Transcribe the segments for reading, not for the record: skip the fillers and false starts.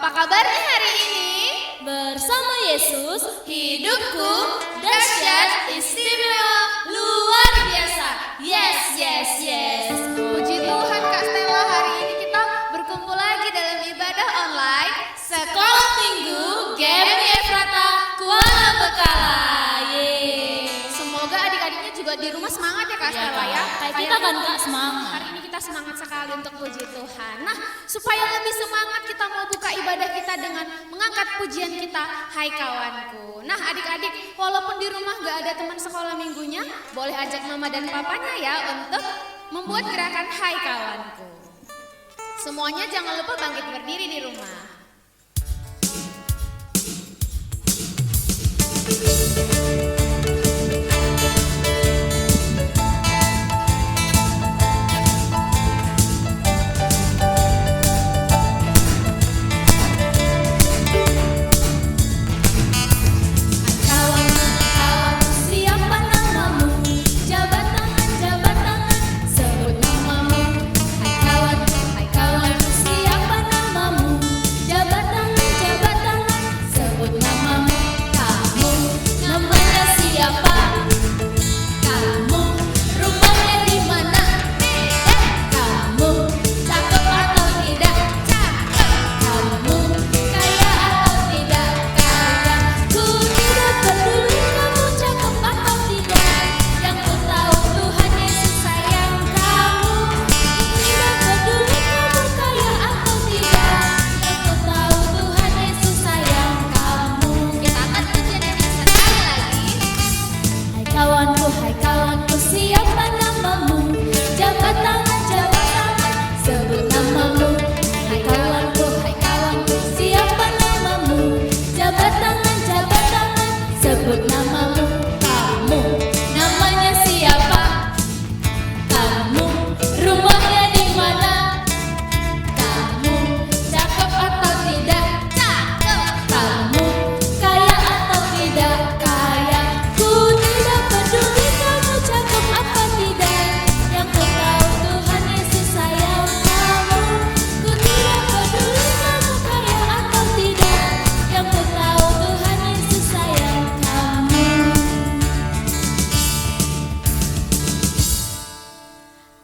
Apa kabarnya hari ini? Bersama Yesus, Hidupku dahsyat, istimewa, luar biasa. Yes, yes, yes. Puji Tuhan Kak Stella, hari ini kita berkumpul lagi dalam ibadah online Sekolah Minggu GMI Efrata Kuala Bekala. Semoga adik-adiknya juga di rumah semangat ya Kak Stella ya. Kayak kita kan Kak semangat. Hari ini kita semangat sekali untuk puji Tuhan. Nah, supaya lebih semangat kita mau buka ibadah kita dengan mengangkat pujian kita, Hai Kawanku. Nah adik-adik, walaupun di rumah gak ada teman sekolah minggunya, boleh ajak mama dan papanya ya untuk membuat gerakan Hai Kawanku. Semuanya jangan lupa bangkit berdiri di rumah.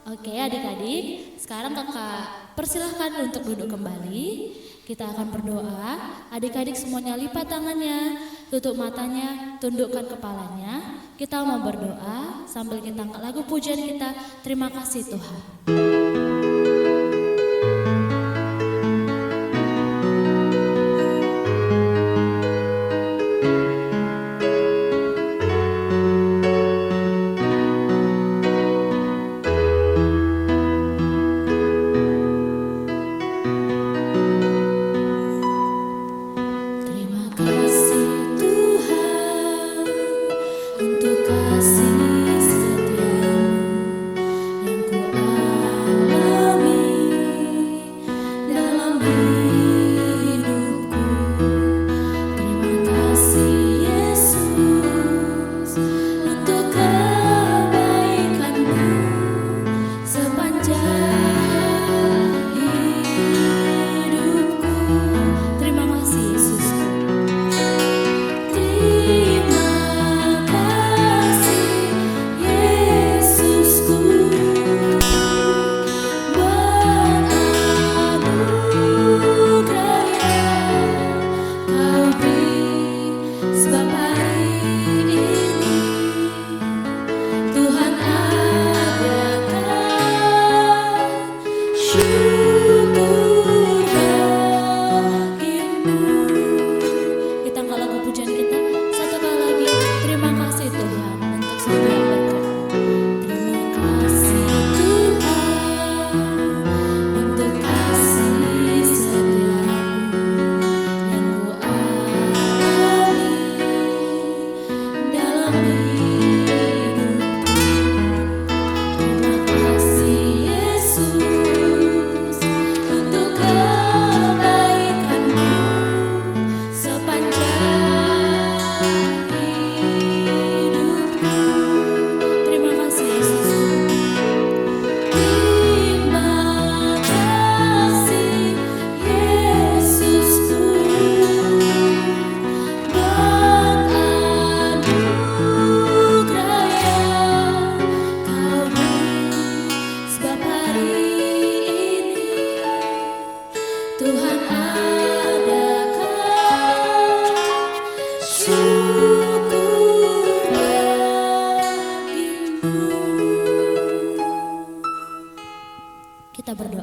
Oke adik-adik, sekarang kakak persilahkan untuk duduk kembali. Kita akan berdoa. Adik-adik semuanya lipat tangannya, tutup matanya, tundukkan kepalanya. Kita mau berdoa sambil kita angkat lagu pujian kita. Terima kasih Tuhan. Untuk kasih setiamu yang ku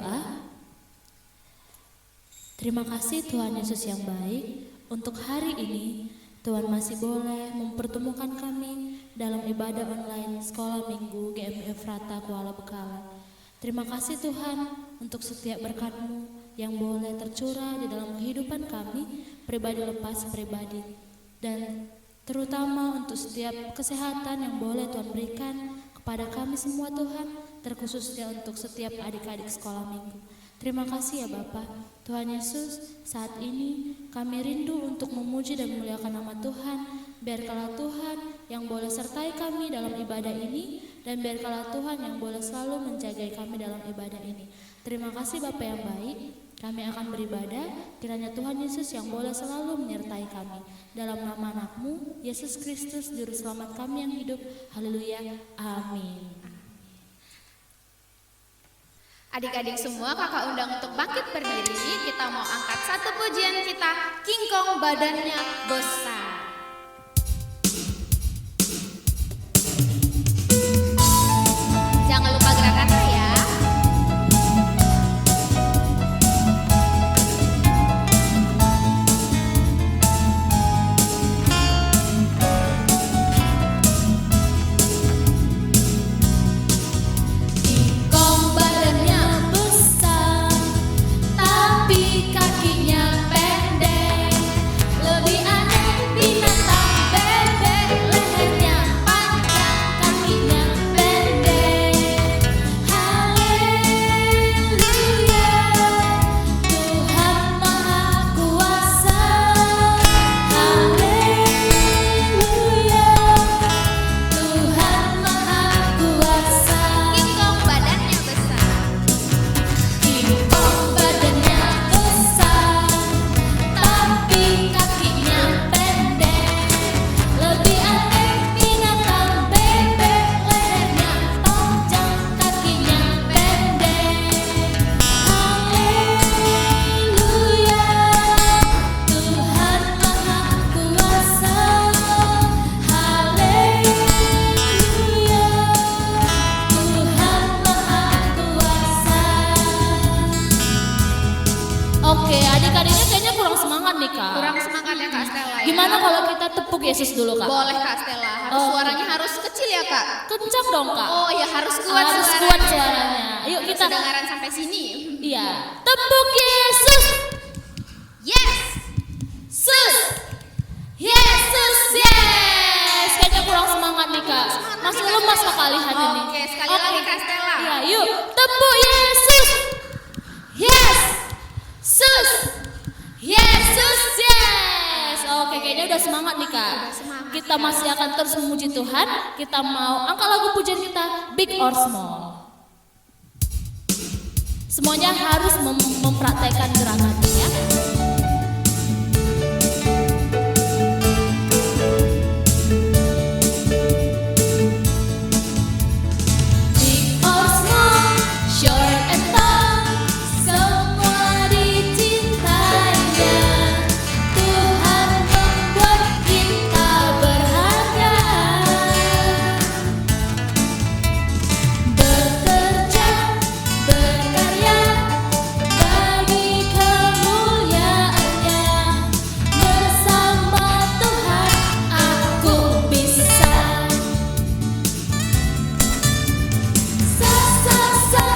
berdoa. Terima kasih Tuhan Yesus yang baik, untuk hari ini Tuhan masih boleh mempertemukan kami dalam ibadah online Sekolah Minggu GMI Efrata Kuala Bekalan. Terima kasih Tuhan untuk setiap berkat-Mu yang boleh tercurah di dalam kehidupan kami, pribadi lepas pribadi, dan terutama untuk setiap kesehatan yang boleh Tuhan berikan kepada kami semua Tuhan, terkhususnya untuk setiap adik-adik sekolah minggu. Terima kasih ya Bapa. Tuhan Yesus, saat ini kami rindu untuk memuji dan memuliakan nama Tuhan. Biarkanlah Tuhan yang boleh sertai kami dalam ibadah ini, dan biarkanlah Tuhan yang boleh selalu menjaga kami dalam ibadah ini. Terima kasih Bapa yang baik. Kami akan beribadah, kiranya Tuhan Yesus yang boleh selalu menyertai kami. Dalam nama anak-Mu, Yesus Kristus, Juru Selamat kami yang hidup. Haleluya, amin. Adik-adik semua, kakak undang untuk bangkit berdiri. Kita mau angkat satu pujian kita, Kingkong Badannya Besar. Jangan lupa gerakannya ya. Oke, adik-adiknya kayaknya kurang semangat nih Kak. Kurang semangat ya Kak Stella ya. Gimana kalau kita tepuk Yesus dulu Kak? Boleh Kak Stella, suaranya harus kecil ya Kak. Kencang dong Kak. Oh iya, harus kuat Harus suaranya. kuat suaranya. Yuk kita Kedengaran sampai sini. Iya, tepuk Yesus. Yes. Sus. Yesus, yes. Kayaknya kurang semangat nih Kak. Masih lemas Kak lihat ini. Oke, sekali lagi Kak Stella. Iya, yuk tepuk Yesus. Yes. Sus. Yesus, yes. Oke, kayaknya udah semangat nih Kak. Kita masih akan terus memuji Tuhan. Kita mau angkat lagu pujian kita, Big or Small. Semuanya harus mempraktekkan gerakannya ya. Big or small, short and tall, semua dicintainya. Tuhan membuat kita berharga. Bekerja, berkarya bagi kemuliaannya. Bersama Tuhan aku bisa. Sa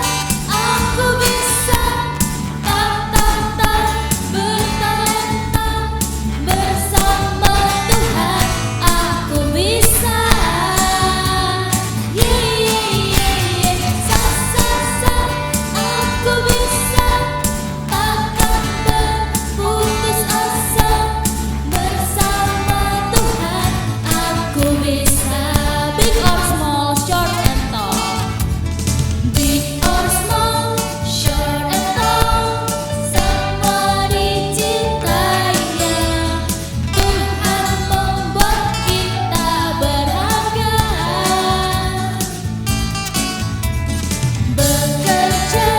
aku bisa. Ta bertalenta. Bersama Tuhan aku bisa. Sa aku bisa. Takkan berputus asa. Bersama Tuhan aku bisa. Big or small, short and tall. Big or small, short and tall, semua dicintainya. Tuhan membuat kita berharga. Bekerja,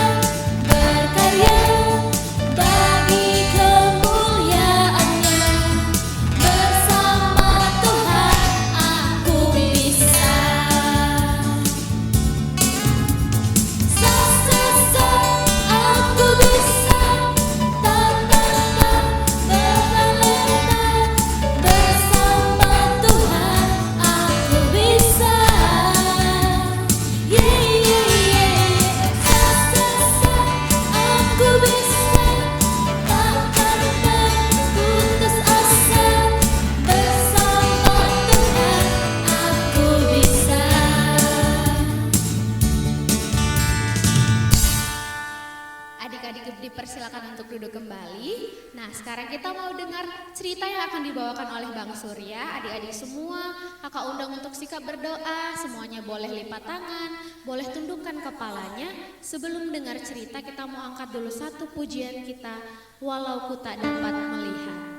adik-adik dipersilakan untuk duduk kembali. Nah, sekarang kita mau dengar cerita yang akan dibawakan oleh Bang Surya. Adik-adik semua, kakak undang untuk sikap berdoa. Semuanya boleh lipat tangan, boleh tundukkan kepalanya. Sebelum dengar cerita, kita mau angkat dulu satu pujian kita, Walau Ku Tak Dapat Melihat.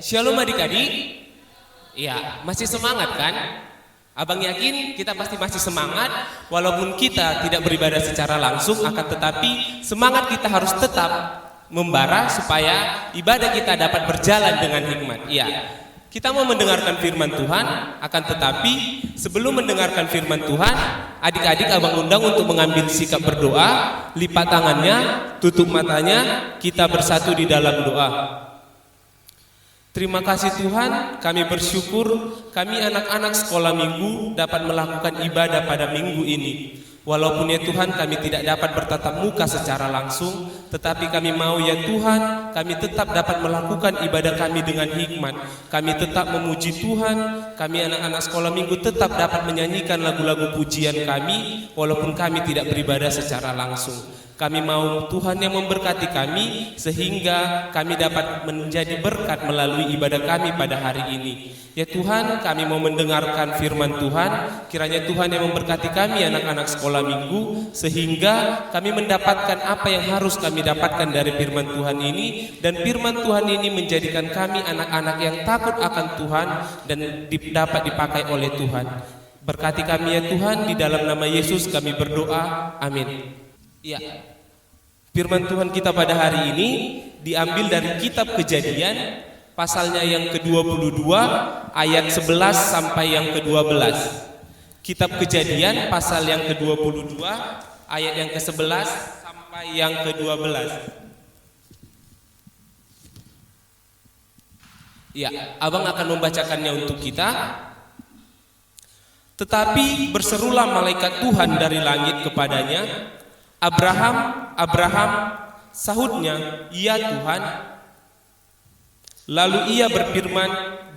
Shalom adik-adik. Ya, masih semangat kan? Abang yakin kita pasti masih semangat. Walaupun kita tidak beribadah secara langsung, akan tetapi semangat kita harus tetap membara supaya ibadah kita dapat berjalan dengan hikmat. Ya, kita mau mendengarkan firman Tuhan, akan tetapi sebelum mendengarkan firman Tuhan, adik-adik abang undang untuk mengambil sikap berdoa, lipat tangannya, tutup matanya, kita bersatu di dalam doa. Terima kasih Tuhan, kami bersyukur kami anak-anak sekolah minggu dapat melakukan ibadah pada minggu ini. Walaupun ya Tuhan kami tidak dapat bertatap muka secara langsung, tetapi kami mau ya Tuhan, kami tetap dapat melakukan ibadah kami dengan hikmat. Kami tetap memuji Tuhan, kami anak-anak sekolah minggu tetap dapat menyanyikan lagu-lagu pujian kami, walaupun kami tidak beribadah secara langsung. Kami mau Tuhan yang memberkati kami sehingga kami dapat menjadi berkat melalui ibadah kami pada hari ini. Ya Tuhan, kami mau mendengarkan firman Tuhan. Kiranya Tuhan yang memberkati kami anak-anak sekolah minggu sehingga kami mendapatkan apa yang harus kami dapatkan dari firman Tuhan ini, dan firman Tuhan ini menjadikan kami anak-anak yang takut akan Tuhan dan dapat dipakai oleh Tuhan. Berkati kami ya Tuhan, di dalam nama Yesus kami berdoa, amin. Ya, firman Tuhan kita pada hari ini diambil dari kitab Kejadian, pasalnya yang ke-22 ayat 11 sampai yang ke-12. Kitab Kejadian pasal yang ke-22 ayat yang ke-11 sampai yang ke-12. Ya, abang akan membacakannya untuk kita. Tetapi berserulah malaikat Tuhan dari langit kepadanya, Abraham, Abraham, sahutnya, ya Tuhan. Lalu ia berfirman,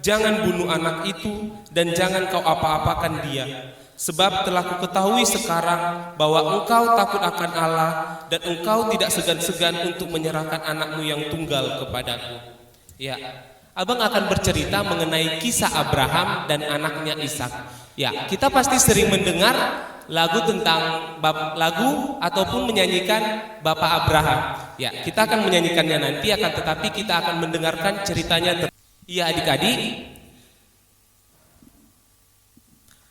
jangan bunuh anak itu dan jangan kau apa-apakan dia. Sebab telah kuketahui sekarang bahwa engkau takut akan Allah dan engkau tidak segan-segan untuk menyerahkan anakmu yang tunggal kepadaku. Ya, abang akan bercerita mengenai kisah Abraham dan anaknya Ishak. Ya, kita pasti sering mendengar lagu tentang lagu ataupun menyanyikan Bapak Abraham. Ya, kita akan menyanyikannya nanti, akan tetapi kita akan mendengarkan ceritanya. Iya adik-adik,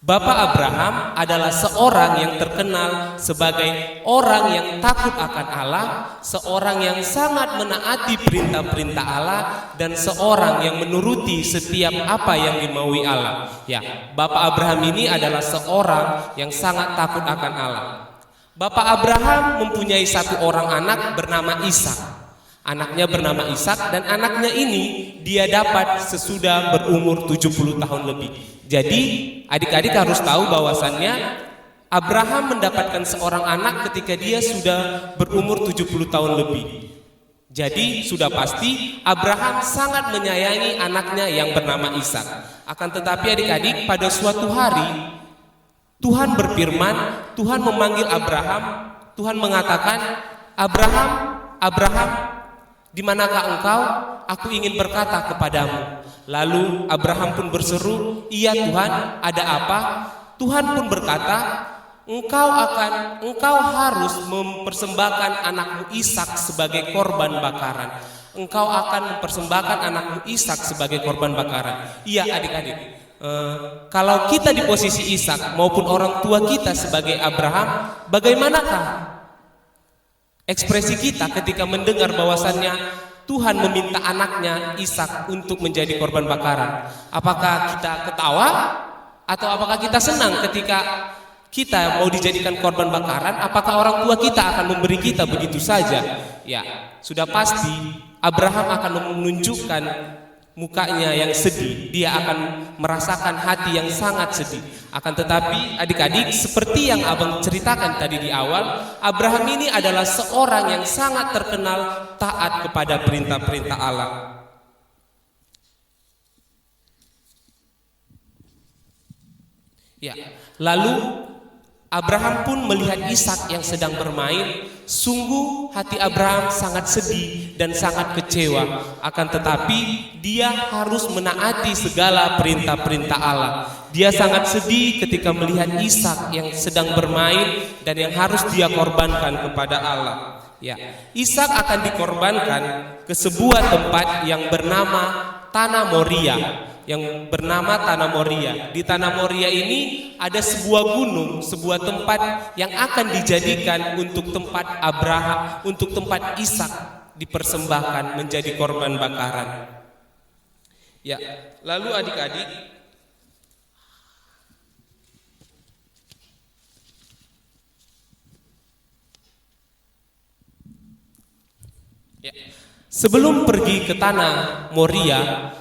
Bapak Abraham adalah seorang yang terkenal sebagai orang yang takut akan Allah, seorang yang sangat menaati perintah-perintah Allah, dan seorang yang menuruti setiap apa yang dimaui Allah. Ya, Bapak Abraham ini adalah seorang yang sangat takut akan Allah. Bapak Abraham mempunyai satu orang anak bernama Ishak. Anaknya bernama Ishak, dan anaknya ini dia dapat sesudah berumur 70 tahun lebih. Jadi adik-adik harus tahu bahwasannya Abraham mendapatkan seorang anak ketika dia sudah berumur 70 tahun lebih. Jadi sudah pasti Abraham sangat menyayangi anaknya yang bernama Ishak. Akan tetapi adik-adik, pada suatu hari Tuhan berfirman, Tuhan memanggil Abraham. Tuhan mengatakan, Abraham, Abraham, di manakah engkau? Aku ingin berkata kepadamu. Lalu Abraham pun berseru, iya Tuhan, ada apa? Tuhan pun berkata, engkau harus mempersembahkan anakmu Ishak sebagai korban bakaran. Engkau akan mempersembahkan anakmu Ishak sebagai korban bakaran. Iya adik-adik, kalau kita di posisi Ishak maupun orang tua kita sebagai Abraham, bagaimanakah ekspresi kita ketika mendengar bahwasannya Tuhan meminta anaknya Ishak untuk menjadi korban bakaran? Apakah kita ketawa atau apakah kita senang ketika kita mau dijadikan korban bakaran? Apakah orang tua kita akan memberi kita begitu saja? Ya, sudah pasti Abraham akan menunjukkan mukanya yang sedih. Dia akan merasakan hati yang sangat sedih. Akan tetapi adik-adik, seperti yang abang ceritakan tadi di awal, Abraham ini adalah seorang yang sangat terkenal taat kepada perintah-perintah Allah. Ya, lalu Abraham pun melihat Ishak yang sedang bermain. Sungguh hati Abraham sangat sedih dan sangat kecewa. Akan tetapi dia harus menaati segala perintah-perintah Allah. Dia sangat sedih ketika melihat Ishak yang sedang bermain dan yang harus dia korbankan kepada Allah. Ya, Ishak akan dikorbankan ke sebuah tempat yang bernama Tanah Moria. Yang bernama Tanah Moria. Di Tanah Moria ini ada sebuah gunung, sebuah tempat yang akan dijadikan untuk tempat Abraham, untuk tempat Ishak dipersembahkan menjadi korban bakaran. Ya, lalu adik-adik, ya, sebelum pergi ke Tanah Moria,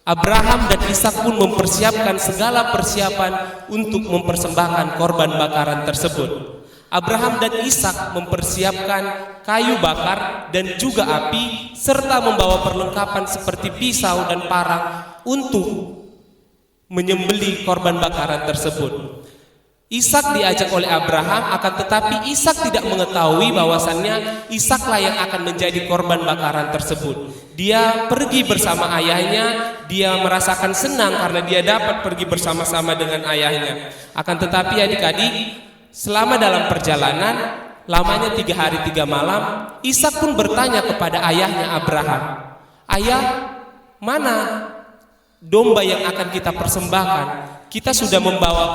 Abraham dan Ishak pun mempersiapkan segala persiapan untuk mempersembahkan korban bakaran tersebut. Abraham dan Ishak mempersiapkan kayu bakar dan juga api, serta membawa perlengkapan seperti pisau dan parang untuk menyembelih korban bakaran tersebut. Ishak diajak oleh Abraham, akan tetapi Ishak tidak mengetahui bahwasannya Ishaklah yang akan menjadi korban bakaran tersebut. Dia pergi bersama ayahnya, dia merasakan senang karena dia dapat pergi bersama-sama dengan ayahnya. Akan tetapi adik-adik, selama dalam perjalanan, lamanya 3 hari 3 malam, Ishak pun bertanya kepada ayahnya Abraham, "Ayah, mana domba yang akan kita persembahkan? Kita sudah membawa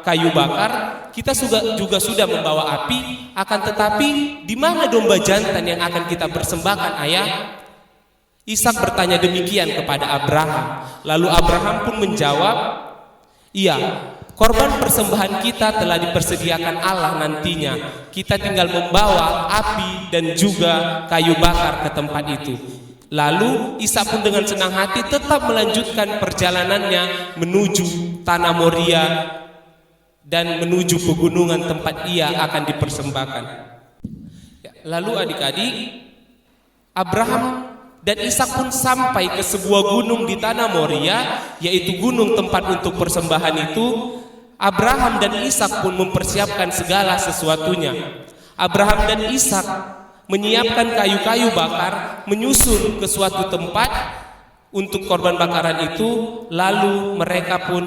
kayu bakar, kita juga sudah membawa api, akan tetapi di mana domba jantan yang akan kita persembahkan, ayah?" Ishak bertanya demikian kepada Abraham. Lalu Abraham pun menjawab, "Iya, korban persembahan kita telah dipersediakan Allah nantinya. Kita tinggal membawa api dan juga kayu bakar ke tempat itu." Lalu Ishak pun dengan senang hati tetap melanjutkan perjalanannya menuju tanah Moria dan menuju pegunungan tempat ia akan dipersembahkan. Lalu adik-adik, Abraham dan Ishak pun sampai ke sebuah gunung di tanah Moria, yaitu gunung tempat untuk persembahan itu. Abraham dan Ishak pun mempersiapkan segala sesuatunya. Abraham dan Ishak menyiapkan kayu-kayu bakar, menyusun ke suatu tempat untuk korban bakaran itu, lalu mereka pun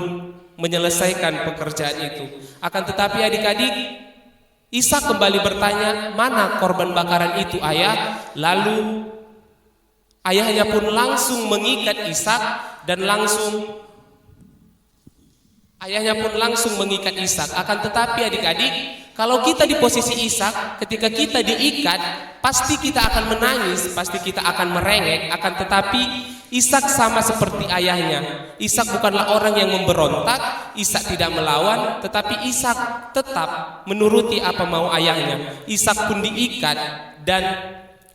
menyelesaikan pekerjaan itu. Akan tetapi adik-adik, Ishak kembali bertanya, "Mana korban bakaran itu, ayah?" Lalu ayahnya pun langsung mengikat Ishak dan ayahnya pun langsung mengikat Ishak. Akan tetapi adik-adik, kalau kita di posisi Ishak, ketika kita diikat, pasti kita akan menangis, pasti kita akan merengek. Akan tetapi Ishak sama seperti ayahnya. Ishak bukanlah orang yang memberontak, Ishak tidak melawan, tetapi Ishak tetap menuruti apa mau ayahnya. Ishak pun diikat dan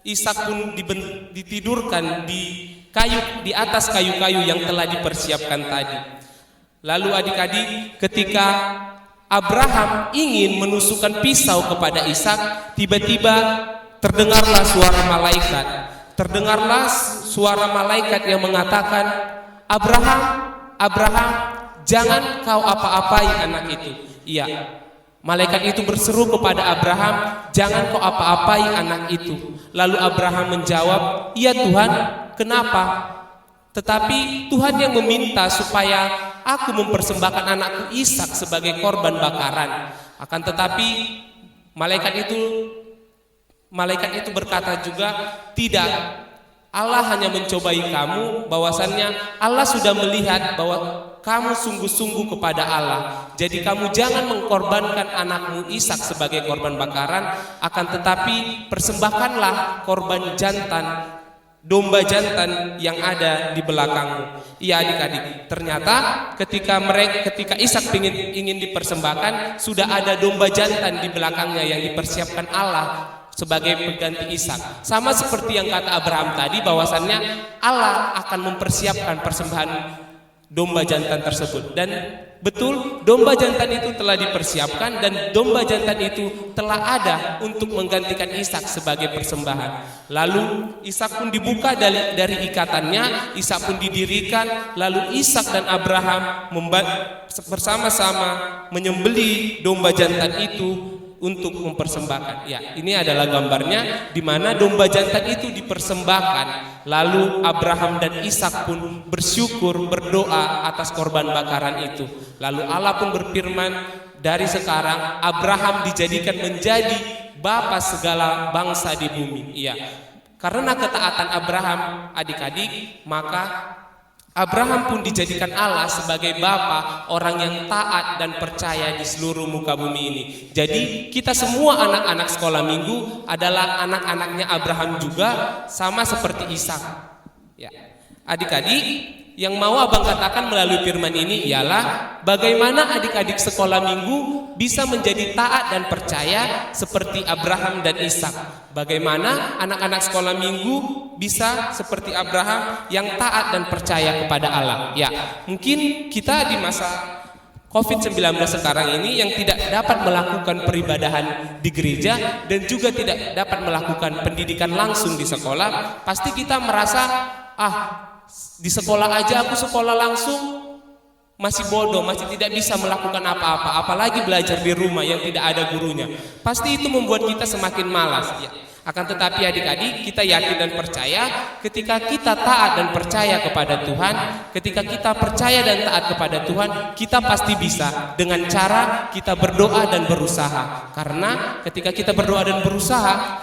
Ishak pun ditidurkan di atas kayu-kayu yang telah dipersiapkan tadi. Lalu adik-adik, ketika Abraham ingin menusukkan pisau kepada Ishak, tiba-tiba terdengarlah suara malaikat. Terdengarlah suara malaikat yang mengatakan, "Abraham, Abraham, jangan kau apa-apai anak itu." Iya, malaikat itu berseru kepada Abraham, "Jangan kau apa-apai anak itu." Lalu Abraham menjawab, "Iya Tuhan, kenapa?" Tetapi Tuhan yang meminta supaya aku mempersembahkan anakku Ishak sebagai korban bakaran. Akan tetapi malaikat itu berkata juga, "Tidak, Allah hanya mencobai kamu, bahwasannya Allah sudah melihat bahwa kamu sungguh-sungguh kepada Allah. Jadi kamu jangan mengkorbankan anakmu Ishak sebagai korban bakaran, akan tetapi persembahkanlah korban jantan, domba jantan yang ada di belakangmu." Iya adik-adik, ternyata ketika Ishak ingin dipersembahkan, sudah ada domba jantan di belakangnya yang dipersiapkan Allah sebagai pengganti Ishak. Sama seperti yang kata Abraham tadi, bahwasannya Allah akan mempersiapkan persembahan domba jantan tersebut. Dan betul, domba jantan itu telah dipersiapkan dan domba jantan itu telah ada untuk menggantikan Ishak sebagai persembahan. Lalu Ishak pun dibuka dari ikatannya, Ishak pun didirikan, lalu Ishak dan Abraham bersama-sama menyembelih domba jantan itu untuk mempersembahkan. Ya, ini adalah gambarnya di mana domba jantan itu dipersembahkan. Lalu Abraham dan Ishak pun bersyukur, berdoa atas korban bakaran itu. Lalu Allah pun berfirman, "Dari sekarang Abraham dijadikan menjadi bapa segala bangsa di bumi." Iya. Karena ketaatan Abraham, adik-adik, maka Abraham pun dijadikan Allah sebagai bapa orang yang taat dan percaya di seluruh muka bumi ini. Jadi kita semua anak-anak sekolah minggu adalah anak-anaknya Abraham juga, sama seperti Ishak. Ya. Adik-adik, yang mau abang katakan melalui firman ini ialah bagaimana adik-adik sekolah minggu bisa menjadi taat dan percaya seperti Abraham dan Ishak. Bagaimana anak-anak sekolah minggu bisa seperti Abraham yang taat dan percaya kepada Allah. Ya, mungkin kita di masa COVID-19 sekarang ini yang tidak dapat melakukan peribadahan di gereja dan juga tidak dapat melakukan pendidikan langsung di sekolah, pasti kita merasa, di sekolah aja aku sekolah langsung, masih bodoh, masih tidak bisa melakukan apa-apa, apalagi belajar di rumah yang tidak ada gurunya. Pasti itu membuat kita semakin malas. Ya. Akan tetapi adik-adik, kita yakin dan percaya ketika kita taat dan percaya kepada Tuhan, ketika kita percaya dan taat kepada Tuhan, kita pasti bisa dengan cara kita berdoa dan berusaha. Karena ketika kita berdoa dan berusaha,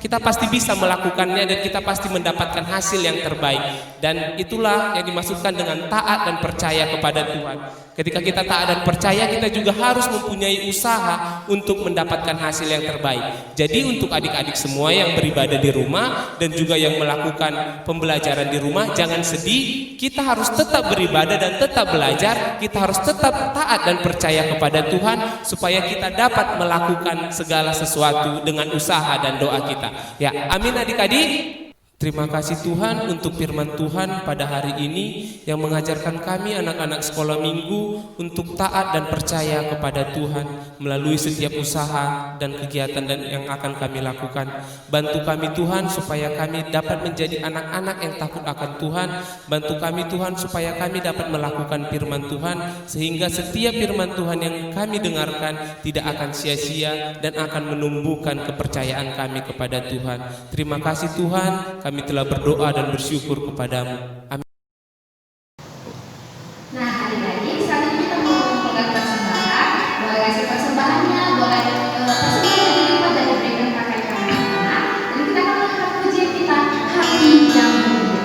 kita pasti bisa melakukannya dan kita pasti mendapatkan hasil yang terbaik. Dan itulah yang dimaksudkan dengan taat dan percaya kepada Tuhan. Ketika kita taat dan percaya, kita juga harus mempunyai usaha untuk mendapatkan hasil yang terbaik. Jadi untuk adik-adik semua yang beribadah di rumah dan juga yang melakukan pembelajaran di rumah, jangan sedih. Kita harus tetap beribadah dan tetap belajar. Kita harus tetap taat dan percaya kepada Tuhan supaya kita dapat melakukan segala sesuatu dengan usaha dan doa kita. Ya, amin adik-adik. Terima kasih Tuhan untuk firman Tuhan pada hari ini yang mengajarkan kami anak-anak sekolah minggu untuk taat dan percaya kepada Tuhan melalui setiap usaha dan kegiatan yang akan kami lakukan. Bantu kami Tuhan supaya kami dapat menjadi anak-anak yang takut akan Tuhan. Bantu kami Tuhan supaya kami dapat melakukan firman Tuhan sehingga setiap firman Tuhan yang kami dengarkan tidak akan sia-sia dan akan menumbuhkan kepercayaan kami kepada Tuhan. Terima kasih Tuhan. Kami telah berdoa dan bersyukur kepadamu. Amin. Nah, adik-adik, saat ini kita mau mengumpulkan persembahan. Boleh kasih persembahannya, boleh persembahan dilipat dan diberikan kakak anak-anak. Dan kita akan melihat pujian kita, hati yang mulia.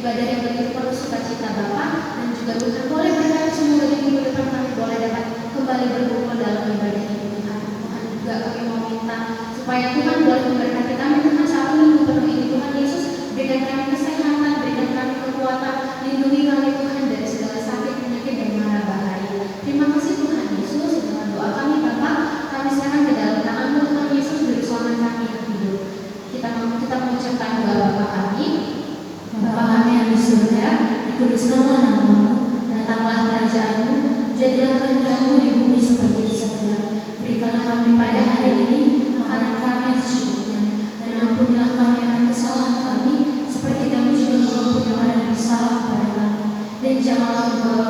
ibadah yang begitu penuh sukacita Bapa, dan juga Tuhan boleh berkati semoga di minggu depan kami boleh dapat kembali berkumpul dalam ibadah ini Tuhan. Tuhan juga kami mau minta supaya Tuhan boleh memberkati kami Tuhan satu minggu penuh ini Tuhan Yesus, berikan kami kesehatan, berikan kami kekuatan, lindungi kami Tuhan dari segala sakit, penyakit, dan mara bahaya. Terima kasih Tuhan Yesus. Dengan doa kami Bapa, kami serahkan ke dalam tangan-Mu Tuhan Yesus, Juru Selamat kami yang hidup. Kita mengucapkan doa Bapa kami. Bapa kami yang di surga, dikuduskanlah nama-Mu, datanglah kerajaan-Mu, jadilah kehendak-Mu di bumi seperti di surga. Berikanlah kami pada hari ini makanan kami yang secukupnya, dan ampunilah kami akan kesalahan kami, seperti kami juga mengampuni orang yang bersalah kepada kami. Dan janganlah membawa